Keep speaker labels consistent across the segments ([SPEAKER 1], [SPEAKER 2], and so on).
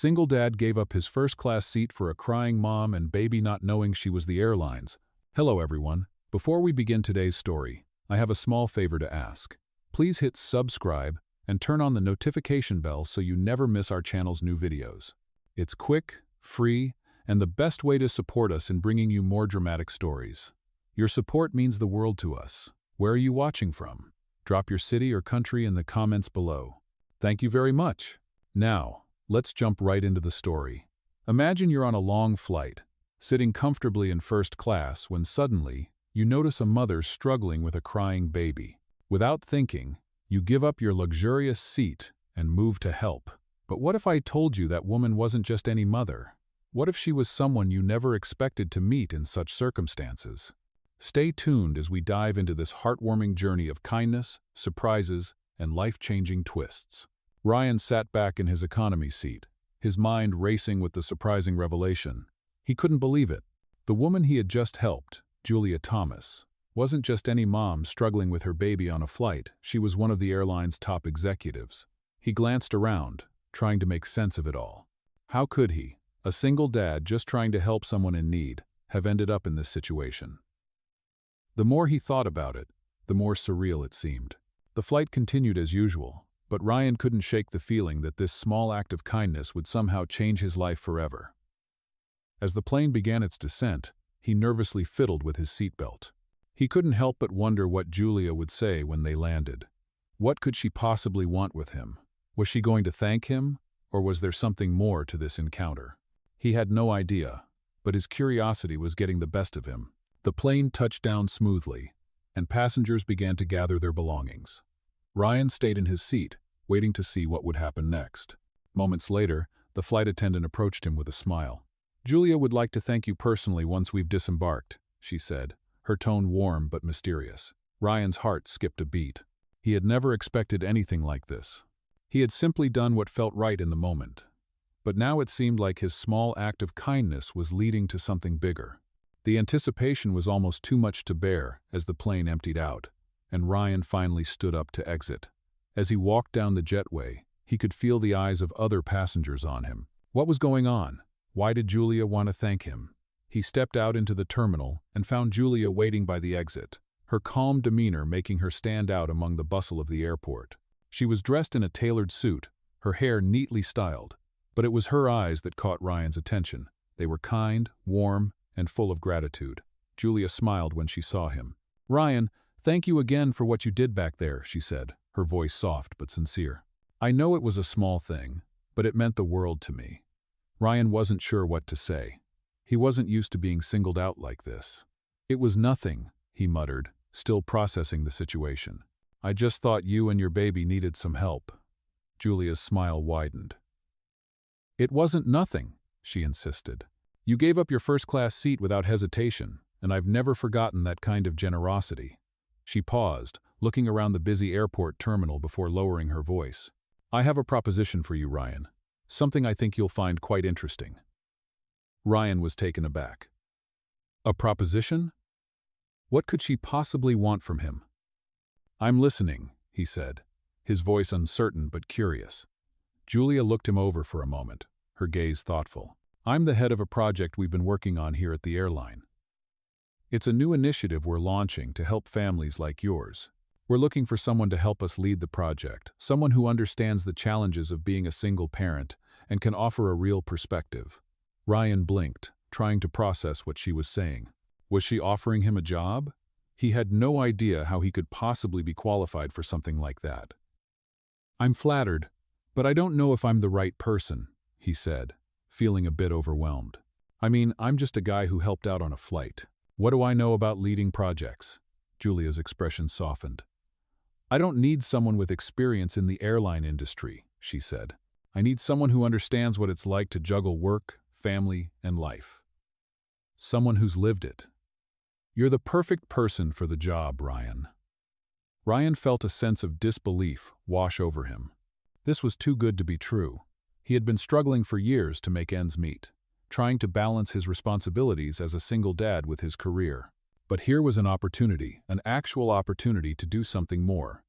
[SPEAKER 1] single dad gave up his first-class seat for a crying mom and baby not knowing she was the airlines. Hello everyone. Before we begin today's story, I have a small favor to ask. Please hit subscribe and turn on the notification bell so you never miss our channel's new videos. It's quick, free, and the best way to support us in bringing you more dramatic stories. Your support means the world to us. Where are you watching from? Drop your city or country in the comments below. Thank you very much. Now, let's jump right into the story. Imagine you're on a long flight, sitting comfortably in first class when suddenly you notice a mother struggling with a crying baby. Without thinking, you give up your luxurious seat and move to help. But what if I told you that woman wasn't just any mother? What if she was someone you never expected to meet in such circumstances? Stay tuned as we dive into this heartwarming journey of kindness, surprises, and life-changing twists. Ryan sat back in his economy seat, his mind racing with the surprising revelation. He couldn't believe it. The woman he had just helped, Julia Thomas, wasn't just any mom struggling with her baby on a flight. She was one of the airline's top executives. He glanced around, trying to make sense of it all. How could he, a single dad just trying to help someone in need, have ended up in this situation? The more he thought about it, the more surreal it seemed. The flight continued as usual, but Ryan couldn't shake the feeling that this small act of kindness would somehow change his life forever. As the plane began its descent, he nervously fiddled with his seatbelt. He couldn't help but wonder what Julia would say when they landed. What could she possibly want with him? Was she going to thank him, or was there something more to this encounter? He had no idea, but his curiosity was getting the best of him. The plane touched down smoothly, and passengers began to gather their belongings. Ryan stayed in his seat, waiting to see what would happen next. Moments later, the flight attendant approached him with a smile. "Julia would like to thank you personally once we've disembarked," she said, her tone warm but mysterious. Ryan's heart skipped a beat. He had never expected anything like this. He had simply done what felt right in the moment. But now it seemed like his small act of kindness was leading to something bigger. The anticipation was almost too much to bear as the plane emptied out, and Ryan finally stood up to exit. As he walked down the jetway, he could feel the eyes of other passengers on him. What was going on? Why did Julia want to thank him? He stepped out into the terminal and found Julia waiting by the exit, her calm demeanor making her stand out among the bustle of the airport. She was dressed in a tailored suit, her hair neatly styled, but it was her eyes that caught Ryan's attention. They were kind, warm, and full of gratitude. Julia smiled when she saw him. "Ryan, thank you again for what you did back there," she said, her voice soft but sincere. "I know it was a small thing, but it meant the world to me." Ryan wasn't sure what to say. He wasn't used to being singled out like this. "It was nothing," he muttered, still processing the situation. "I just thought you and your baby needed some help." Julia's smile widened. "It wasn't nothing," she insisted. "You gave up your first-class seat without hesitation, and I've never forgotten that kind of generosity." She paused, looking around the busy airport terminal before lowering her voice. "I have a proposition for you, Ryan. Something I think you'll find quite interesting." Ryan was taken aback. A proposition? What could she possibly want from him? "I'm listening," he said, his voice uncertain but curious. Julia looked him over for a moment, her gaze thoughtful. "I'm the head of a project we've been working on here at the airline. It's a new initiative we're launching to help families like yours. We're looking for someone to help us lead the project, someone who understands the challenges of being a single parent and can offer a real perspective." Ryan blinked, trying to process what she was saying. Was she offering him a job? He had no idea how he could possibly be qualified for something like that. "I'm flattered, but I don't know if I'm the right person," he said, feeling a bit overwhelmed. "I mean, I'm just a guy who helped out on a flight. What do I know about leading projects?" Julia's expression softened. "I don't need someone with experience in the airline industry," she said. "I need someone who understands what it's like to juggle work, family, and life. Someone who's lived it." "You're the perfect person for the job, Ryan." Ryan felt a sense of disbelief wash over him. This was too good to be true. He had been struggling for years to make ends meet, trying to balance his responsibilities as a single dad with his career. But here was an opportunity, an actual opportunity to do something more.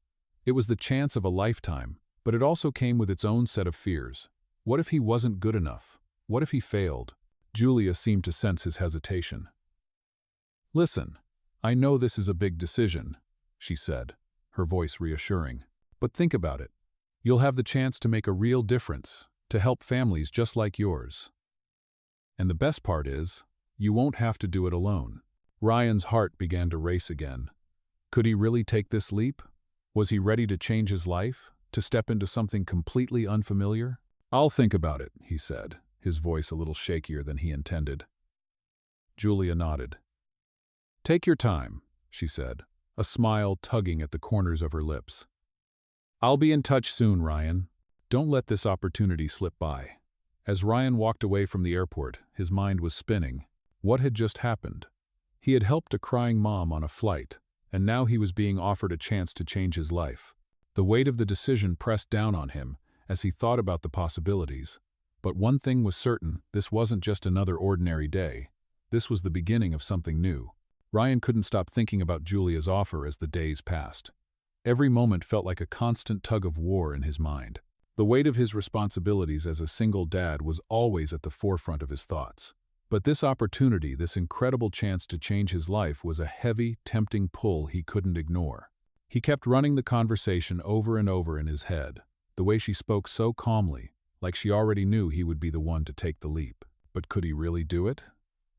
[SPEAKER 1] It was the chance of a lifetime, but it also came with its own set of fears. What if he wasn't good enough? What if he failed? Julia seemed to sense his hesitation. "Listen, I know this is a big decision," she said, her voice reassuring. "But think about it. You'll have the chance to make a real difference, to help families just like yours. And the best part is, you won't have to do it alone." Ryan's heart began to race again. Could he really take this leap? Was he ready to change his life, to step into something completely unfamiliar? "I'll think about it," he said, his voice a little shakier than he intended. Julia nodded. "Take your time," she said, a smile tugging at the corners of her lips. "I'll be in touch soon, Ryan. Don't let this opportunity slip by." As Ryan walked away from the airport, his mind was spinning. What had just happened? He had helped a crying mom on a flight, and now he was being offered a chance to change his life. The weight of the decision pressed down on him as he thought about the possibilities. But one thing was certain, this wasn't just another ordinary day. This was the beginning of something new. Ryan couldn't stop thinking about Julia's offer as the days passed. Every moment felt like a constant tug of war in his mind. The weight of his responsibilities as a single dad was always at the forefront of his thoughts. But this opportunity, this incredible chance to change his life, was a heavy, tempting pull he couldn't ignore. He kept running the conversation over and over in his head, the way she spoke so calmly, like she already knew he would be the one to take the leap. But could he really do it?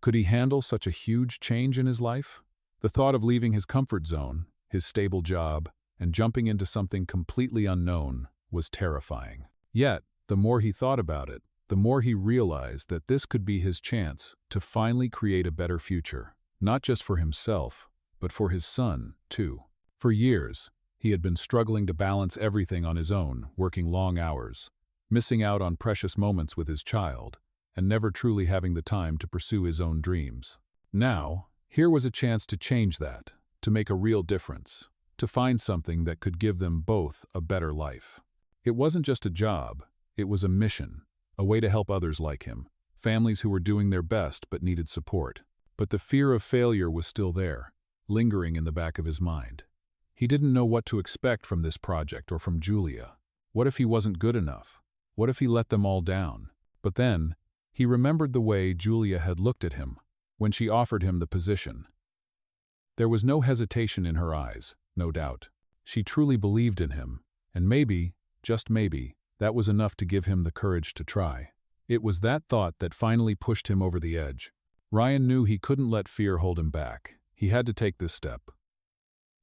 [SPEAKER 1] Could he handle such a huge change in his life? The thought of leaving his comfort zone, his stable job, and jumping into something completely unknown was terrifying. Yet, the more he thought about it, the more he realized that this could be his chance to finally create a better future, not just for himself, but for his son, too. For years, he had been struggling to balance everything on his own, working long hours, missing out on precious moments with his child, and never truly having the time to pursue his own dreams. Now, here was a chance to change that, to make a real difference, to find something that could give them both a better life. It wasn't just a job, it was a mission. A way to help others like him, families who were doing their best but needed support. But the fear of failure was still there, lingering in the back of his mind. He didn't know what to expect from this project or from Julia. What if he wasn't good enough? What if he let them all down? But then, he remembered the way Julia had looked at him when she offered him the position. There was no hesitation in her eyes, no doubt. She truly believed in him, and maybe, just maybe, that was enough to give him the courage to try. It was that thought that finally pushed him over the edge. Ryan knew he couldn't let fear hold him back. He had to take this step.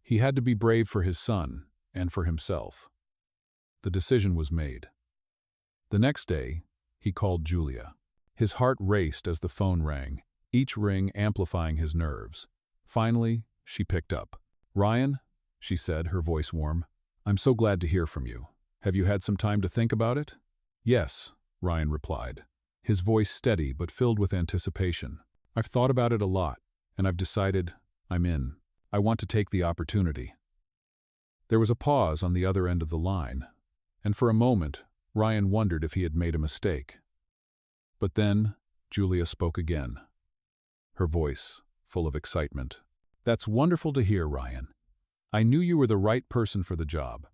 [SPEAKER 1] He had to be brave for his son and for himself. The decision was made. The next day, he called Julia. His heart raced as the phone rang, each ring amplifying his nerves. Finally, she picked up. "Ryan," she said, her voice warm, "I'm so glad to hear from you. Have you had some time to think about it?" "Yes," Ryan replied, his voice steady but filled with anticipation. "I've thought about it a lot, and I've decided I'm in. I want to take the opportunity." There was a pause on the other end of the line, and for a moment, Ryan wondered if he had made a mistake. But then, Julia spoke again, her voice full of excitement. "That's wonderful to hear, Ryan. I knew you were the right person for the job.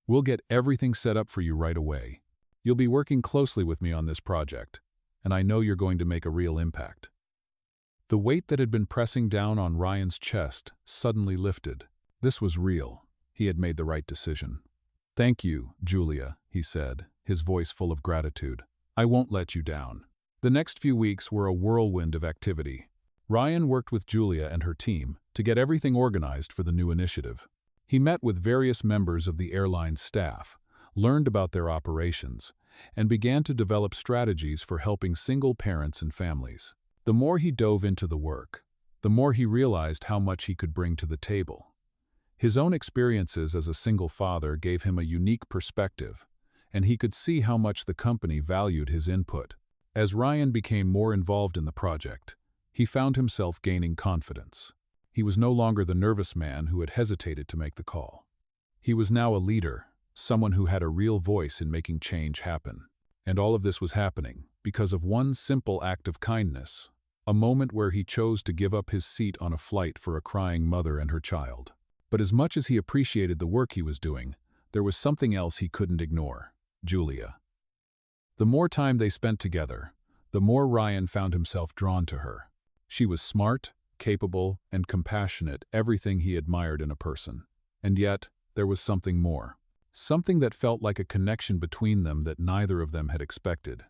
[SPEAKER 1] We'll get everything set up for you right away. You'll be working closely with me on this project, and I know you're going to make a real impact." The weight that had been pressing down on Ryan's chest suddenly lifted. This was real. He had made the right decision. "Thank you, Julia," he said, his voice full of gratitude. "I won't let you down." The next few weeks were a whirlwind of activity. Ryan worked with Julia and her team to get everything organized for the new initiative. He met with various members of the airline staff, learned about their operations, and began to develop strategies for helping single parents and families. The more he dove into the work, the more he realized how much he could bring to the table. His own experiences as a single father gave him a unique perspective, and he could see how much the company valued his input. As Ryan became more involved in the project, he found himself gaining confidence. He was no longer the nervous man who had hesitated to make the call. He was now a leader, someone who had a real voice in making change happen. And all of this was happening because of one simple act of kindness, a moment where he chose to give up his seat on a flight for a crying mother and her child. But as much as he appreciated the work he was doing, there was something else he couldn't ignore: Julia. The more time they spent together, the more Ryan found himself drawn to her. She was smart, capable, and compassionate, everything he admired in a person. And yet, there was something more. Something that felt like a connection between them that neither of them had expected.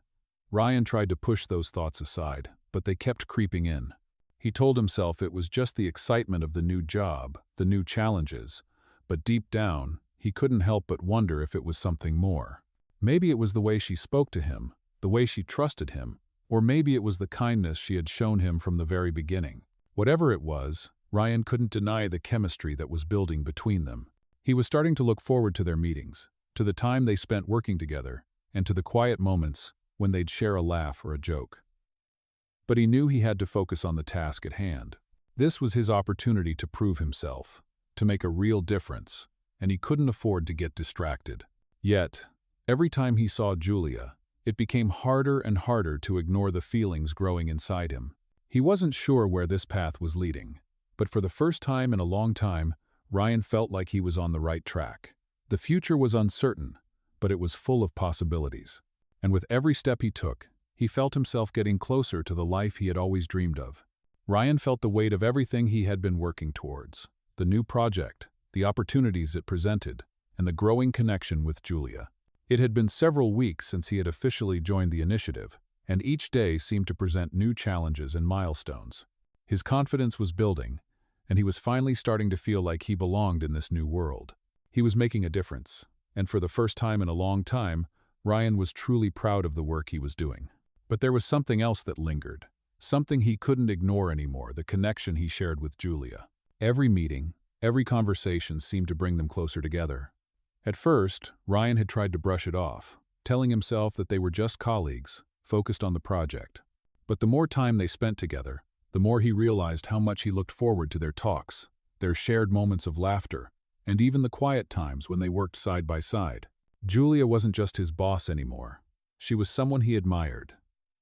[SPEAKER 1] Ryan tried to push those thoughts aside, but they kept creeping in. He told himself it was just the excitement of the new job, the new challenges, but deep down, he couldn't help but wonder if it was something more. Maybe it was the way she spoke to him, the way she trusted him, or maybe it was the kindness she had shown him from the very beginning. Whatever it was, Ryan couldn't deny the chemistry that was building between them. He was starting to look forward to their meetings, to the time they spent working together, and to the quiet moments when they'd share a laugh or a joke. But he knew he had to focus on the task at hand. This was his opportunity to prove himself, to make a real difference, and he couldn't afford to get distracted. Yet, every time he saw Julia, it became harder and harder to ignore the feelings growing inside him. He wasn't sure where this path was leading, but for the first time in a long time, Ryan felt like he was on the right track. The future was uncertain, but it was full of possibilities. And with every step he took, he felt himself getting closer to the life he had always dreamed of. Ryan felt the weight of everything he had been working towards, the new project, the opportunities it presented, and the growing connection with Julia. It had been several weeks since he had officially joined the initiative, and each day seemed to present new challenges and milestones. His confidence was building, and he was finally starting to feel like he belonged in this new world. He was making a difference, and for the first time in a long time, Ryan was truly proud of the work he was doing. But there was something else that lingered, something he couldn't ignore anymore, the connection he shared with Julia. Every meeting, every conversation seemed to bring them closer together. At first, Ryan had tried to brush it off, telling himself that they were just colleagues, focused on the project. But the more time they spent together, the more he realized how much he looked forward to their talks, their shared moments of laughter, and even the quiet times when they worked side by side. Julia wasn't just his boss anymore. She was someone he admired,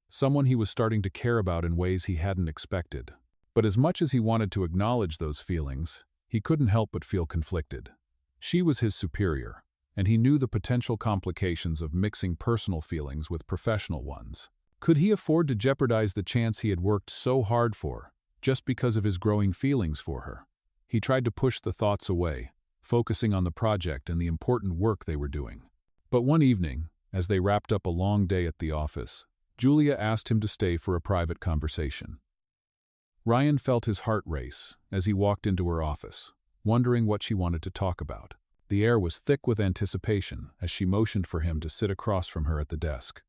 [SPEAKER 1] someone he was starting to care about in ways he hadn't expected. But as much as he wanted to acknowledge those feelings, he couldn't help but feel conflicted. She was his superior, and he knew the potential complications of mixing personal feelings with professional ones. Could he afford to jeopardize the chance he had worked so hard for, just because of his growing feelings for her? He tried to push the thoughts away, focusing on the project and the important work they were doing. But one evening, as they wrapped up a long day at the office, Julia asked him to stay for a private conversation. Ryan felt his heart race as he walked into her office, wondering what she wanted to talk about. The air was thick with anticipation as she motioned for him to sit across from her at the desk.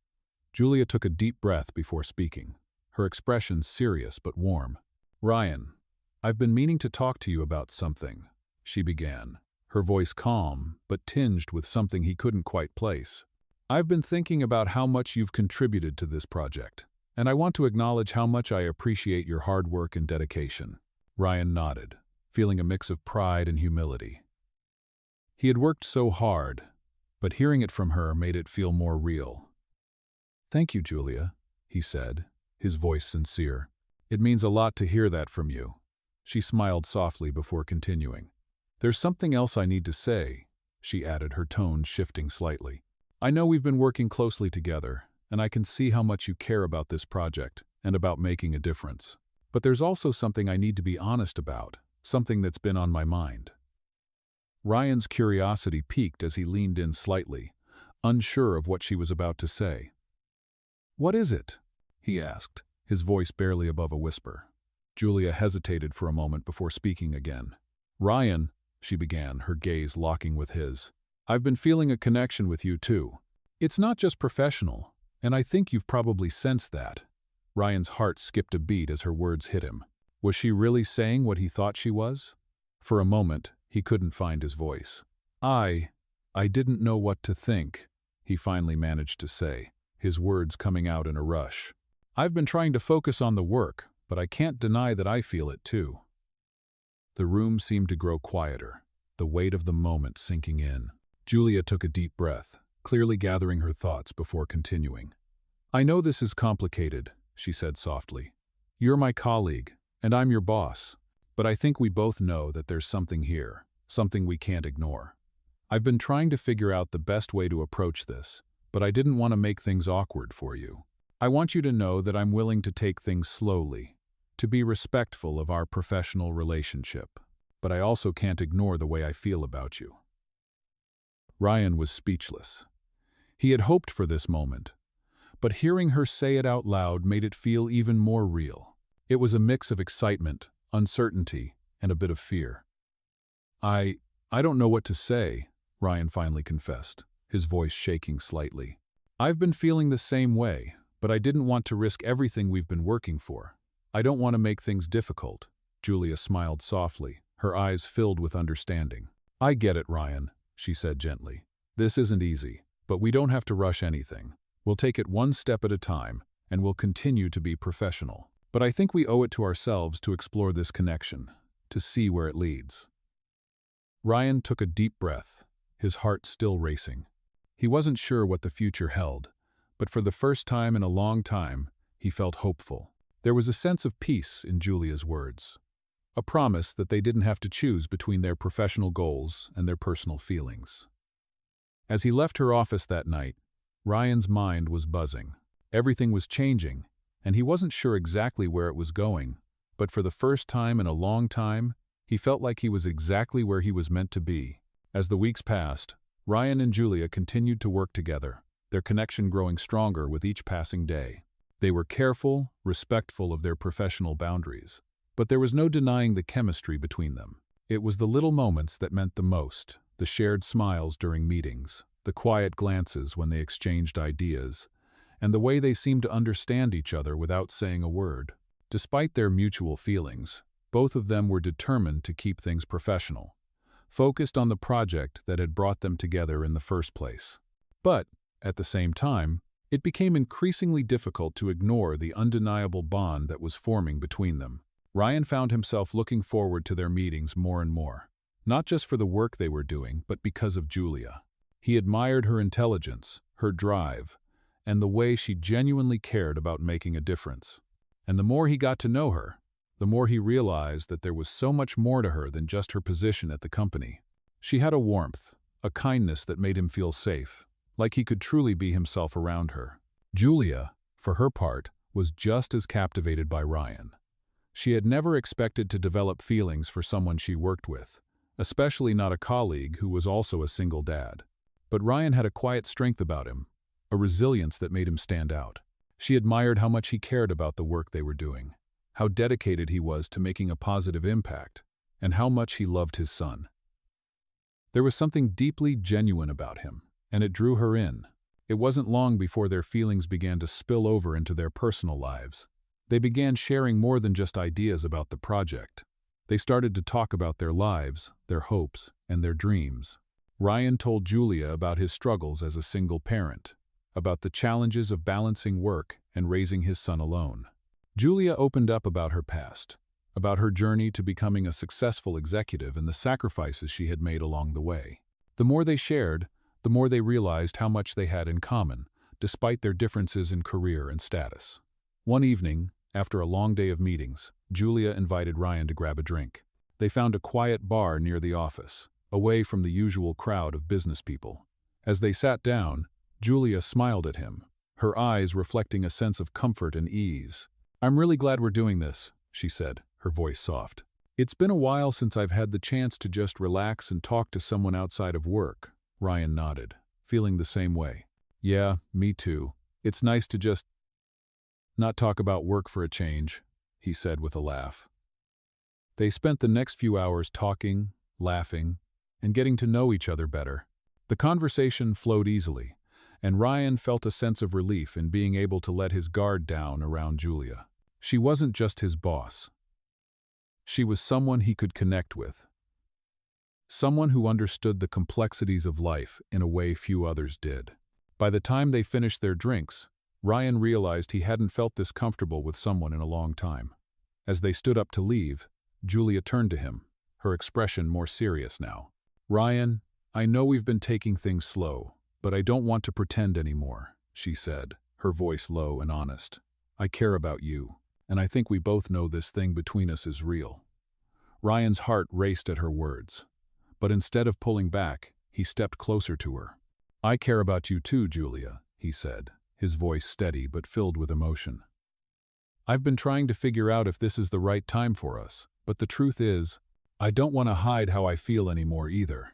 [SPEAKER 1] Julia took a deep breath before speaking, her expression serious but warm. "Ryan, I've been meaning to talk to you about something," she began, her voice calm but tinged with something he couldn't quite place. "I've been thinking about how much you've contributed to this project, and I want to acknowledge how much I appreciate your hard work and dedication." Ryan nodded, feeling a mix of pride and humility. He had worked so hard, but hearing it from her made it feel more real. "Thank you, Julia," he said, his voice sincere. "It means a lot to hear that from you." She smiled softly before continuing. "There's something else I need to say," she added, her tone shifting slightly. "I know we've been working closely together, and I can see how much you care about this project and about making a difference. But there's also something I need to be honest about, something that's been on my mind." Ryan's curiosity piqued as he leaned in slightly, unsure of what she was about to say. "What is it?" he asked, his voice barely above a whisper. Julia hesitated for a moment before speaking again. "Ryan," she began, her gaze locking with his, "I've been feeling a connection with you too. It's not just professional, and I think you've probably sensed that." Ryan's heart skipped a beat as her words hit him. Was she really saying what he thought she was? For a moment, he couldn't find his voice. I didn't know what to think," he finally managed to say, his words coming out in a rush. "I've been trying to focus on the work, but I can't deny that I feel it too." The room seemed to grow quieter, the weight of the moment sinking in. Julia took a deep breath, clearly gathering her thoughts before continuing. "I know this is complicated," she said softly. "You're my colleague, and I'm your boss, but I think we both know that there's something here, something we can't ignore. I've been trying to figure out the best way to approach this, but I didn't want to make things awkward for you. I want you to know that I'm willing to take things slowly, to be respectful of our professional relationship, but I also can't ignore the way I feel about you." Ryan was speechless. He had hoped for this moment, but hearing her say it out loud made it feel even more real. It was a mix of excitement, uncertainty, and a bit of fear. I don't know what to say," Ryan finally confessed, his voice shaking slightly. "I've been feeling the same way, but I didn't want to risk everything we've been working for. I don't want to make things difficult." Julia smiled softly, her eyes filled with understanding. "I get it, Ryan," she said gently. "This isn't easy, but we don't have to rush anything. We'll take it one step at a time, and we'll continue to be professional. But I think we owe it to ourselves to explore this connection, to see where it leads." Ryan took a deep breath, his heart still racing. He wasn't sure what the future held, but for the first time in a long time, he felt hopeful. There was a sense of peace in Julia's words, a promise that they didn't have to choose between their professional goals and their personal feelings. As he left her office that night, Ryan's mind was buzzing. Everything was changing, and he wasn't sure exactly where it was going, but for the first time in a long time, he felt like he was exactly where he was meant to be. As the weeks passed, Ryan and Julia continued to work together, their connection growing stronger with each passing day. They were careful, respectful of their professional boundaries, but there was no denying the chemistry between them. It was the little moments that meant the most, the shared smiles during meetings, the quiet glances when they exchanged ideas, and the way they seemed to understand each other without saying a word. Despite their mutual feelings, both of them were determined to keep things professional, focused on the project that had brought them together in the first place. But, at the same time, it became increasingly difficult to ignore the undeniable bond that was forming between them. Ryan found himself looking forward to their meetings more and more, not just for the work they were doing, but because of Julia. He admired her intelligence, her drive, and the way she genuinely cared about making a difference. And the more he got to know her, the more he realized that there was so much more to her than just her position at the company. She had a warmth, a kindness that made him feel safe, like he could truly be himself around her. Julia, for her part, was just as captivated by Ryan. She had never expected to develop feelings for someone she worked with, especially not a colleague who was also a single dad. But Ryan had a quiet strength about him, a resilience that made him stand out. She admired how much he cared about the work they were doing, how dedicated he was to making a positive impact, and how much he loved his son. There was something deeply genuine about him, and it drew her in. It wasn't long before their feelings began to spill over into their personal lives. They began sharing more than just ideas about the project. They started to talk about their lives, their hopes, and their dreams. Ryan told Julia about his struggles as a single parent, about the challenges of balancing work and raising his son alone. Julia opened up about her past, about her journey to becoming a successful executive and the sacrifices she had made along the way. The more they shared, the more they realized how much they had in common, despite their differences in career and status. One evening, after a long day of meetings, Julia invited Ryan to grab a drink. They found a quiet bar near the office, away from the usual crowd of business people. As they sat down, Julia smiled at him, her eyes reflecting a sense of comfort and ease. "I'm really glad we're doing this," she said, her voice soft. "It's been a while since I've had the chance to just relax and talk to someone outside of work." Ryan nodded, feeling the same way. "Yeah, me too. It's nice to just not talk about work for a change," he said with a laugh. They spent the next few hours talking, laughing, and getting to know each other better. The conversation flowed easily, and Ryan felt a sense of relief in being able to let his guard down around Julia. She wasn't just his boss. She was someone he could connect with. Someone who understood the complexities of life in a way few others did. By the time they finished their drinks, Ryan realized he hadn't felt this comfortable with someone in a long time. As they stood up to leave, Julia turned to him, her expression more serious now. "Ryan, I know we've been taking things slow, but I don't want to pretend anymore," she said, her voice low and honest. "I care about you, and I think we both know this thing between us is real." Ryan's heart raced at her words, but instead of pulling back, he stepped closer to her. I care about you too, Julia, he said, his voice steady but filled with emotion. I've been trying to figure out if this is the right time for us, but the truth is, I don't want to hide how I feel anymore either.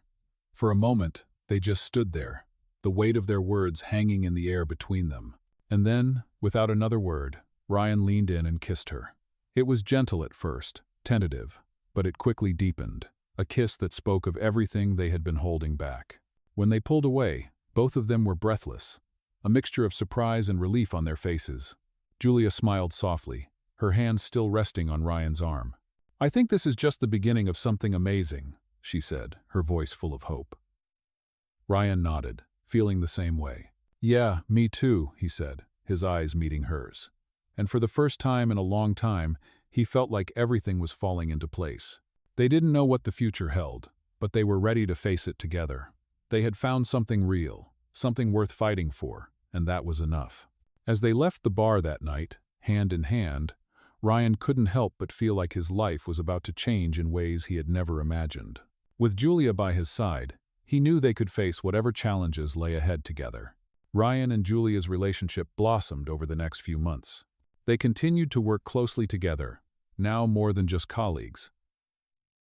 [SPEAKER 1] For a moment, they just stood there, the weight of their words hanging in the air between them. And then, without another word, Ryan leaned in and kissed her. It was gentle at first, tentative, but it quickly deepened, a kiss that spoke of everything they had been holding back. When they pulled away, both of them were breathless, a mixture of surprise and relief on their faces. Julia smiled softly, her hand still resting on Ryan's arm. I think this is just the beginning of something amazing, she said, her voice full of hope. Ryan nodded, feeling the same way. Yeah, me too, he said, his eyes meeting hers. And for the first time in a long time, he felt like everything was falling into place. They didn't know what the future held, but they were ready to face it together. They had found something real, something worth fighting for, and that was enough. As they left the bar that night, hand in hand, Ryan couldn't help but feel like his life was about to change in ways he had never imagined. With Julia by his side, he knew they could face whatever challenges lay ahead together. Ryan and Julia's relationship blossomed over the next few months. They continued to work closely together, now more than just colleagues.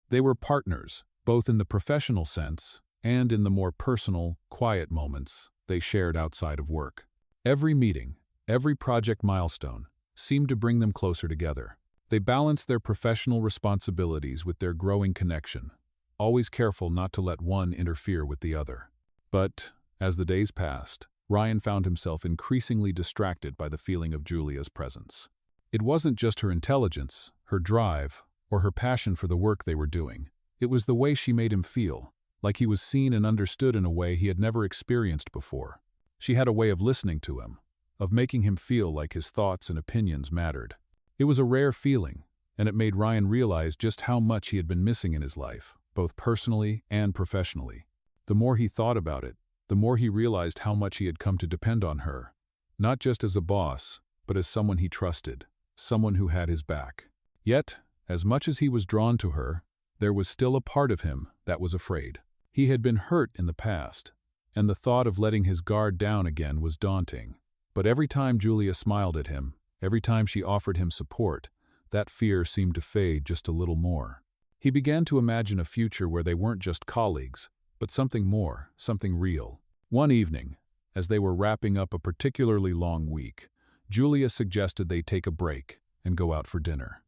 [SPEAKER 1] They were partners, both in the professional sense and in the more personal, quiet moments they shared outside of work. Every meeting, every project milestone, seemed to bring them closer together. They balanced their professional responsibilities with their growing connection, always careful not to let one interfere with the other. But, as the days passed, Ryan found himself increasingly distracted by the feeling of Julia's presence. It wasn't just her intelligence, her drive, or her passion for the work they were doing. It was the way she made him feel, like he was seen and understood in a way he had never experienced before. She had a way of listening to him, of making him feel like his thoughts and opinions mattered. It was a rare feeling, and it made Ryan realize just how much he had been missing in his life, both personally and professionally. The more he thought about it, the more he realized how much he had come to depend on her, not just as a boss, but as someone he trusted, someone who had his back. Yet, as much as he was drawn to her, there was still a part of him that was afraid. He had been hurt in the past, and the thought of letting his guard down again was daunting. But every time Julia smiled at him, every time she offered him support, that fear seemed to fade just a little more. He began to imagine a future where they weren't just colleagues, but something more, something real. One evening, as they were wrapping up a particularly long week, Julia suggested they take a break and go out for dinner.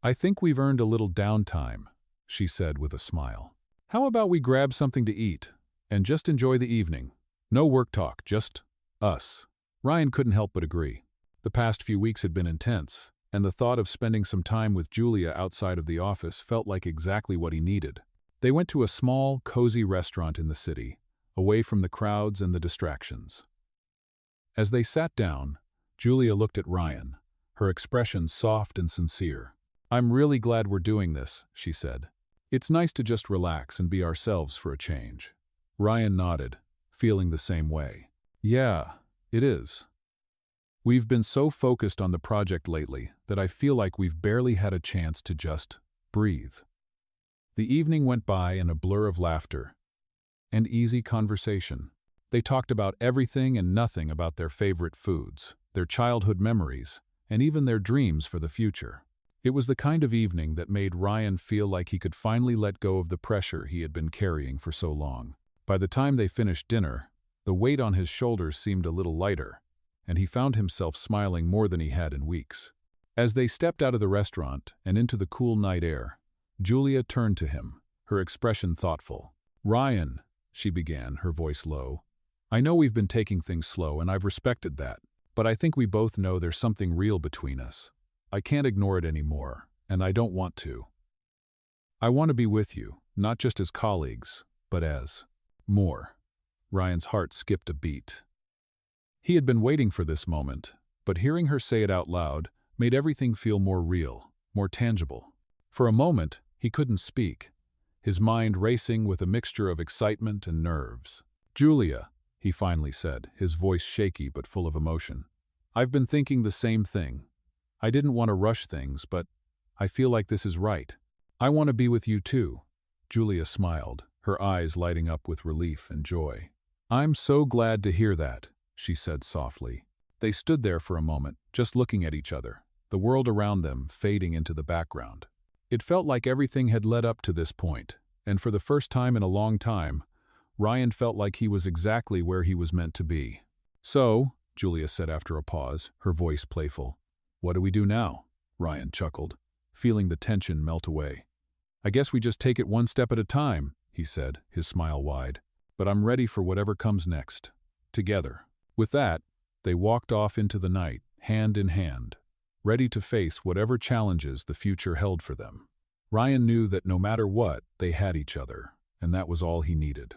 [SPEAKER 1] I think we've earned a little downtime, she said with a smile. How about we grab something to eat and just enjoy the evening? No work talk, just us. Ryan couldn't help but agree. The past few weeks had been intense, and the thought of spending some time with Julia outside of the office felt like exactly what he needed. They went to a small, cozy restaurant in the city, away from the crowds and the distractions. As they sat down, Julia looked at Ryan, her expression soft and sincere. I'm really glad we're doing this, she said. It's nice to just relax and be ourselves for a change. Ryan nodded, feeling the same way. Yeah, it is. We've been so focused on the project lately that I feel like we've barely had a chance to just breathe. The evening went by in a blur of laughter and easy conversation. They talked about everything and nothing about their favorite foods, their childhood memories, and even their dreams for the future. It was the kind of evening that made Ryan feel like he could finally let go of the pressure he had been carrying for so long. By the time they finished dinner, the weight on his shoulders seemed a little lighter, and he found himself smiling more than he had in weeks. As they stepped out of the restaurant and into the cool night air, Julia turned to him, her expression thoughtful. Ryan, she began, her voice low, I know we've been taking things slow and I've respected that, but I think we both know there's something real between us. I can't ignore it anymore, and I don't want to. I want to be with you, not just as colleagues, but as more. Ryan's heart skipped a beat. He had been waiting for this moment, but hearing her say it out loud made everything feel more real, more tangible. For a moment, he couldn't speak, his mind racing with a mixture of excitement and nerves. Julia, he finally said, his voice shaky but full of emotion. I've been thinking the same thing. I didn't want to rush things, but I feel like this is right. I want to be with you too. Julia smiled, her eyes lighting up with relief and joy. "I'm so glad to hear that," she said softly. They stood there for a moment, just looking at each other, the world around them fading into the background. It felt like everything had led up to this point, and for the first time in a long time, Ryan felt like he was exactly where he was meant to be. "So," Julia said after a pause, her voice playful, "what do we do now?" Ryan chuckled, feeling the tension melt away. "I guess we just take it one step at a time," he said, his smile wide. "But I'm ready for whatever comes next. Together." With that, they walked off into the night, hand in hand, ready to face whatever challenges the future held for them. Ryan knew that no matter what, they had each other, and that was all he needed.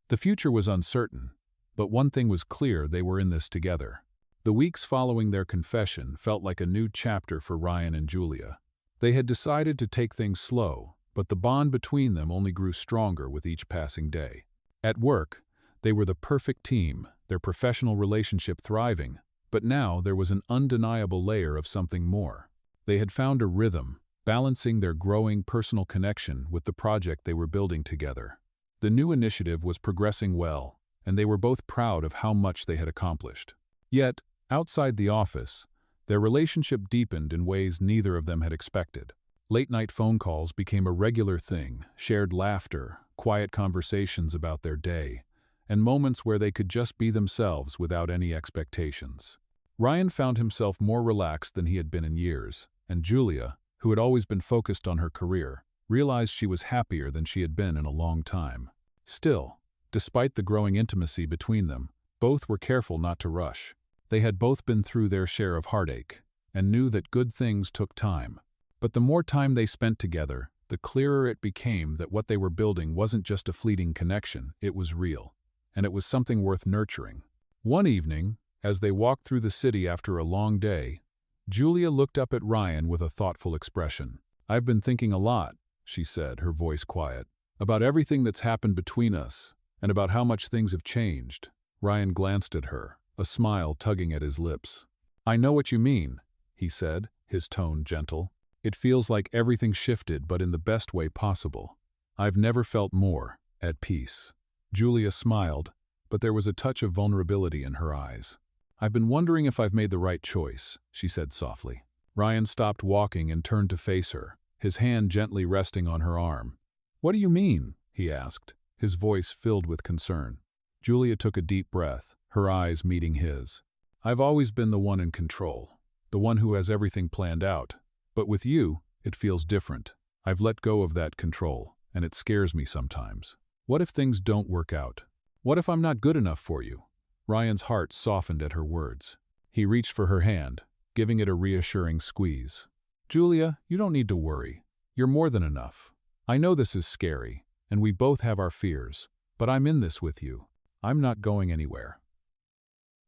[SPEAKER 1] The future was uncertain, but one thing was clear: they were in this together. The weeks following their confession felt like a new chapter for Ryan and Julia. They had decided to take things slow, but the bond between them only grew stronger with each passing day. At work, they were the perfect team, their professional relationship thriving, but now there was an undeniable layer of something more. They had found a rhythm, balancing their growing personal connection with the project they were building together. The new initiative was progressing well, and they were both proud of how much they had accomplished. Yet, outside the office, their relationship deepened in ways neither of them had expected. Late-night phone calls became a regular thing, shared laughter, quiet conversations about their day, and moments where they could just be themselves without any expectations. Ryan found himself more relaxed than he had been in years, and Julia, who had always been focused on her career, realized she was happier than she had been in a long time. Still, despite the growing intimacy between them, both were careful not to rush. They had both been through their share of heartache, and knew that good things took time. But the more time they spent together, the clearer it became that what they were building wasn't just a fleeting connection, it was real, and it was something worth nurturing. One evening, as they walked through the city after a long day, Julia looked up at Ryan with a thoughtful expression. "I've been thinking a lot," she said, her voice quiet, "about everything that's happened between us, and about how much things have changed." Ryan glanced at her, a smile tugging at his lips. "I know what you mean," he said, his tone gentle. "It feels like everything shifted, but in the best way possible. I've never felt more at peace." Julia smiled, but there was a touch of vulnerability in her eyes. "I've been wondering if I've made the right choice," she said softly. Ryan stopped walking and turned to face her, his hand gently resting on her arm. "What do you mean?" he asked, his voice filled with concern. Julia took a deep breath, her eyes meeting his. "I've always been the one in control, the one who has everything planned out. But with you, it feels different. I've let go of that control, and it scares me sometimes. What if things don't work out? What if I'm not good enough for you?" Ryan's heart softened at her words. He reached for her hand, giving it a reassuring squeeze. "Julia, you don't need to worry. You're more than enough. I know this is scary, and we both have our fears, but I'm in this with you. I'm not going anywhere."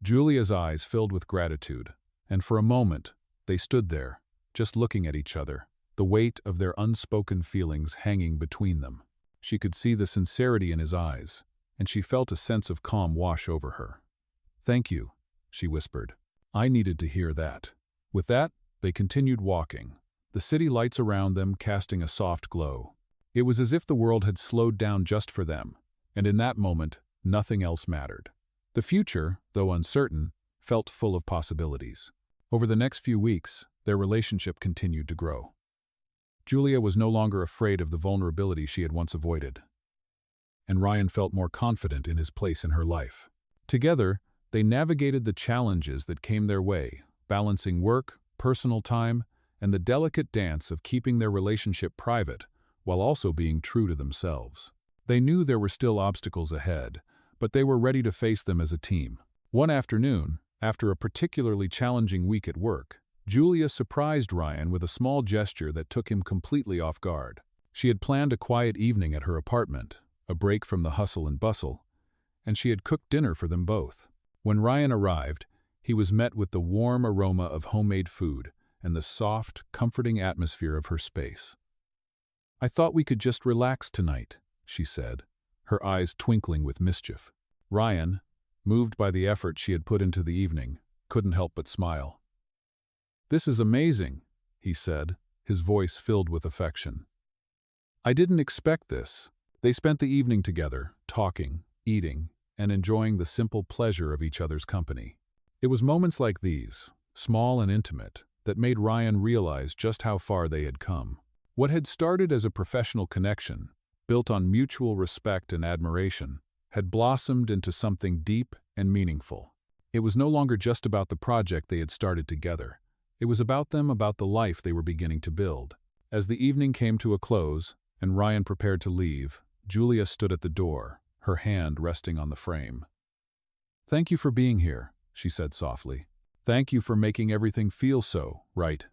[SPEAKER 1] Julia's eyes filled with gratitude, and for a moment, they stood there, just looking at each other, the weight of their unspoken feelings hanging between them. She could see the sincerity in his eyes, and she felt a sense of calm wash over her. "Thank you," she whispered. "I needed to hear that." With that, they continued walking, the city lights around them casting a soft glow. It was as if the world had slowed down just for them, and in that moment, nothing else mattered. The future, though uncertain, felt full of possibilities. Over the next few weeks, their relationship continued to grow. Julia was no longer afraid of the vulnerability she had once avoided, and Ryan felt more confident in his place in her life. Together, they navigated the challenges that came their way, balancing work, personal time, and the delicate dance of keeping their relationship private while also being true to themselves. They knew there were still obstacles ahead, but they were ready to face them as a team. One afternoon, after a particularly challenging week at work, Julia surprised Ryan with a small gesture that took him completely off guard. She had planned a quiet evening at her apartment, a break from the hustle and bustle, and she had cooked dinner for them both. When Ryan arrived, he was met with the warm aroma of homemade food and the soft, comforting atmosphere of her space. "I thought we could just relax tonight," she said, her eyes twinkling with mischief. Ryan, moved by the effort she had put into the evening, couldn't help but smile. "This is amazing," he said, his voice filled with affection. "I didn't expect this." They spent the evening together, talking, eating, and enjoying the simple pleasure of each other's company. It was moments like these, small and intimate, that made Ryan realize just how far they had come. What had started as a professional connection, built on mutual respect and admiration, had blossomed into something deep and meaningful. It was no longer just about the project they had started together. It was about them, about the life they were beginning to build. As the evening came to a close, and Ryan prepared to leave, Julia stood at the door, her hand resting on the frame. "Thank you for being here," she said softly. "Thank you for making everything feel so right."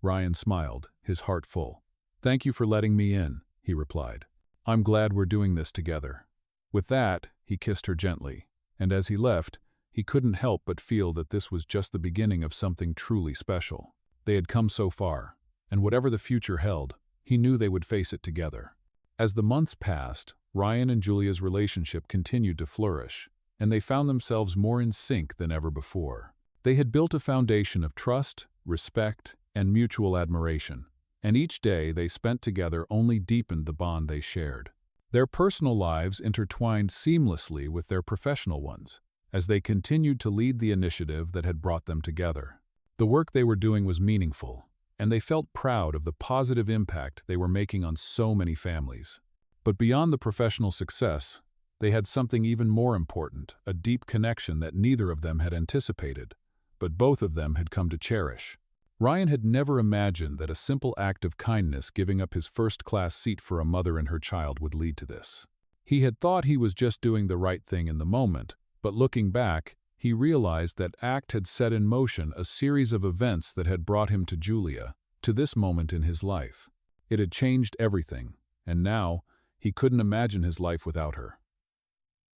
[SPEAKER 1] Ryan smiled, his heart full. "Thank you for letting me in," he replied. "I'm glad we're doing this together." With that, he kissed her gently, and as he left, he couldn't help but feel that this was just the beginning of something truly special. They had come so far, and whatever the future held, he knew they would face it together. As the months passed, Ryan and Julia's relationship continued to flourish, and they found themselves more in sync than ever before. They had built a foundation of trust, respect, and mutual admiration, and each day they spent together only deepened the bond they shared. Their personal lives intertwined seamlessly with their professional ones, as they continued to lead the initiative that had brought them together. The work they were doing was meaningful, and they felt proud of the positive impact they were making on so many families. But beyond the professional success, they had something even more important, a deep connection that neither of them had anticipated, but both of them had come to cherish. Ryan had never imagined that a simple act of kindness, giving up his first-class seat for a mother and her child, would lead to this. He had thought he was just doing the right thing in the moment, but looking back, he realized that act had set in motion a series of events that had brought him to Julia, to this moment in his life. It had changed everything, and now he couldn't imagine his life without her.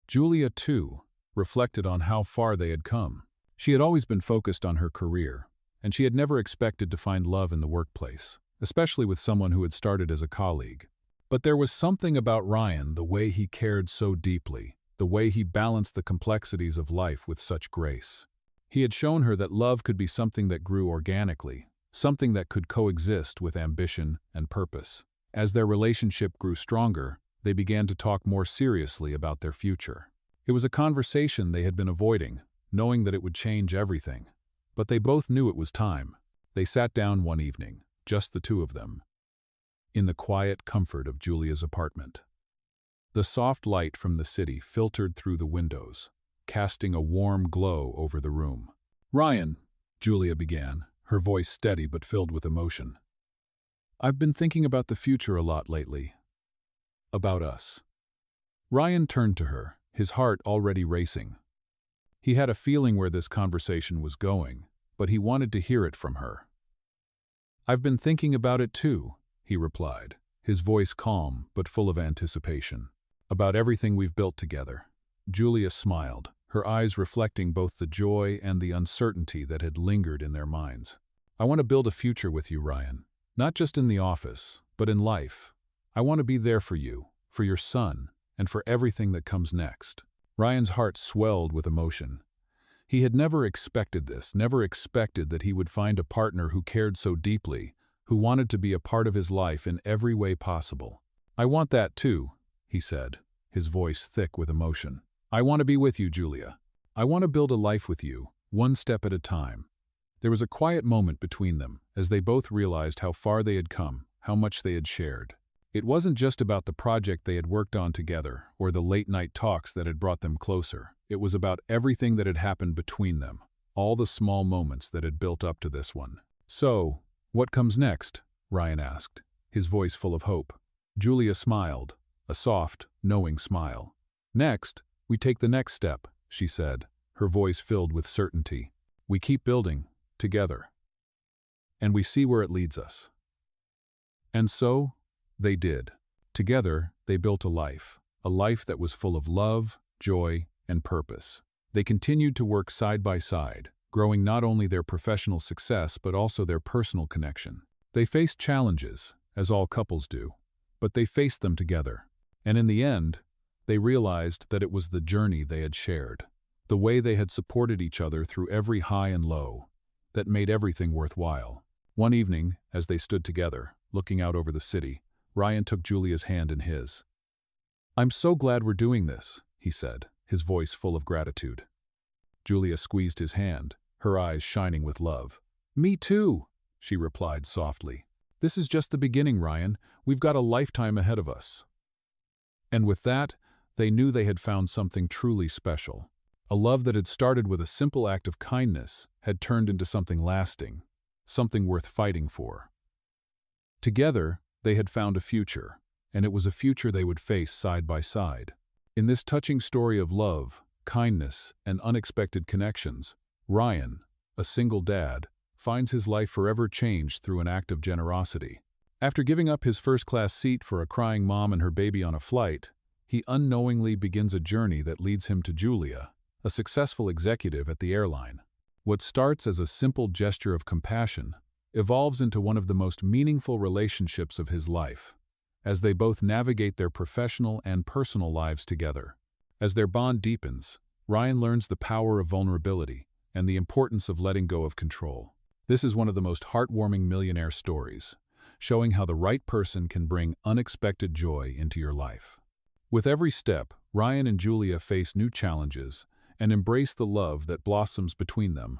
[SPEAKER 1] Julia, too, reflected on how far they had come. She had always been focused on her career, and she had never expected to find love in the workplace, especially with someone who had started as a colleague. But there was something about Ryan, the way he cared so deeply, the way he balanced the complexities of life with such grace. He had shown her that love could be something that grew organically, something that could coexist with ambition and purpose. As their relationship grew stronger, they began to talk more seriously about their future. It was a conversation they had been avoiding, knowing that it would change everything. But they both knew it was time. They sat down one evening, just the two of them, in the quiet comfort of Julia's apartment. The soft light from the city filtered through the windows, casting a warm glow over the room. "Ryan," Julia began, her voice steady but filled with emotion. "I've been thinking about the future a lot lately. About us." Ryan turned to her, his heart already racing. He had a feeling where this conversation was going, but he wanted to hear it from her. "I've been thinking about it too," he replied, his voice calm but full of anticipation. "About everything we've built together." Julia smiled, her eyes reflecting both the joy and the uncertainty that had lingered in their minds. "I want to build a future with you, Ryan. Not just in the office, but in life. I want to be there for you, for your son, and for everything that comes next." Ryan's heart swelled with emotion. He had never expected this, never expected that he would find a partner who cared so deeply, who wanted to be a part of his life in every way possible. "I want that too," he said, his voice thick with emotion. "I want to be with you, Julia. I want to build a life with you, one step at a time." There was a quiet moment between them, as they both realized how far they had come, how much they had shared. It wasn't just about the project they had worked on together, or the late-night talks that had brought them closer. It was about everything that had happened between them, all the small moments that had built up to this one. "So, what comes next?" Ryan asked, his voice full of hope. Julia smiled, a soft, knowing smile. "Next, we take the next step," she said, her voice filled with certainty. "We keep building, together. And we see where it leads us." And so, they did. Together, they built a life that was full of love, joy, and purpose. They continued to work side by side, growing not only their professional success but also their personal connection. They faced challenges, as all couples do, but they faced them together. And in the end, they realized that it was the journey they had shared, the way they had supported each other through every high and low, that made everything worthwhile. One evening, as they stood together, looking out over the city, Ryan took Julia's hand in his. "I'm so glad we're doing this," he said, his voice full of gratitude. Julia squeezed his hand, her eyes shining with love. "Me too," she replied softly. "This is just the beginning, Ryan. We've got a lifetime ahead of us." And with that, they knew they had found something truly special. A love that had started with a simple act of kindness had turned into something lasting, something worth fighting for. Together, they had found a future, and it was a future they would face side by side. In this touching story of love, kindness, and unexpected connections, Ryan, a single dad, finds his life forever changed through an act of generosity. After giving up his first-class seat for a crying mom and her baby on a flight, he unknowingly begins a journey that leads him to Julia, a successful executive at the airline. What starts as a simple gesture of compassion evolves into one of the most meaningful relationships of his life, as they both navigate their professional and personal lives together. As their bond deepens, Ryan learns the power of vulnerability and the importance of letting go of control. This is one of the most heartwarming millionaire stories, showing how the right person can bring unexpected joy into your life. With every step, Ryan and Julia face new challenges and embrace the love that blossoms between them,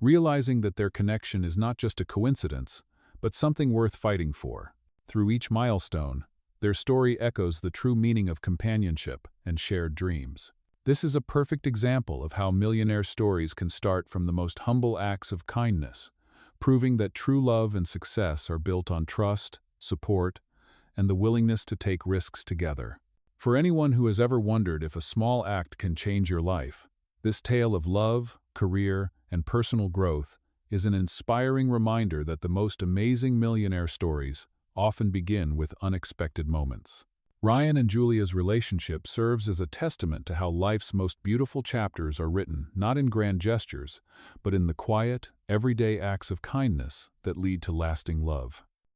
[SPEAKER 1] realizing that their connection is not just a coincidence, but something worth fighting for. Through each milestone, their story echoes the true meaning of companionship and shared dreams. This is a perfect example of how millionaire stories can start from the most humble acts of kindness, proving that true love and success are built on trust, support, and the willingness to take risks together. For anyone who has ever wondered if a small act can change your life, this tale of love, career, and personal growth is an inspiring reminder that the most amazing millionaire stories often begin with unexpected moments. Ryan and Julia's relationship serves as a testament to how life's most beautiful chapters are written not in grand gestures, but in the quiet, everyday acts of kindness that lead to lasting love.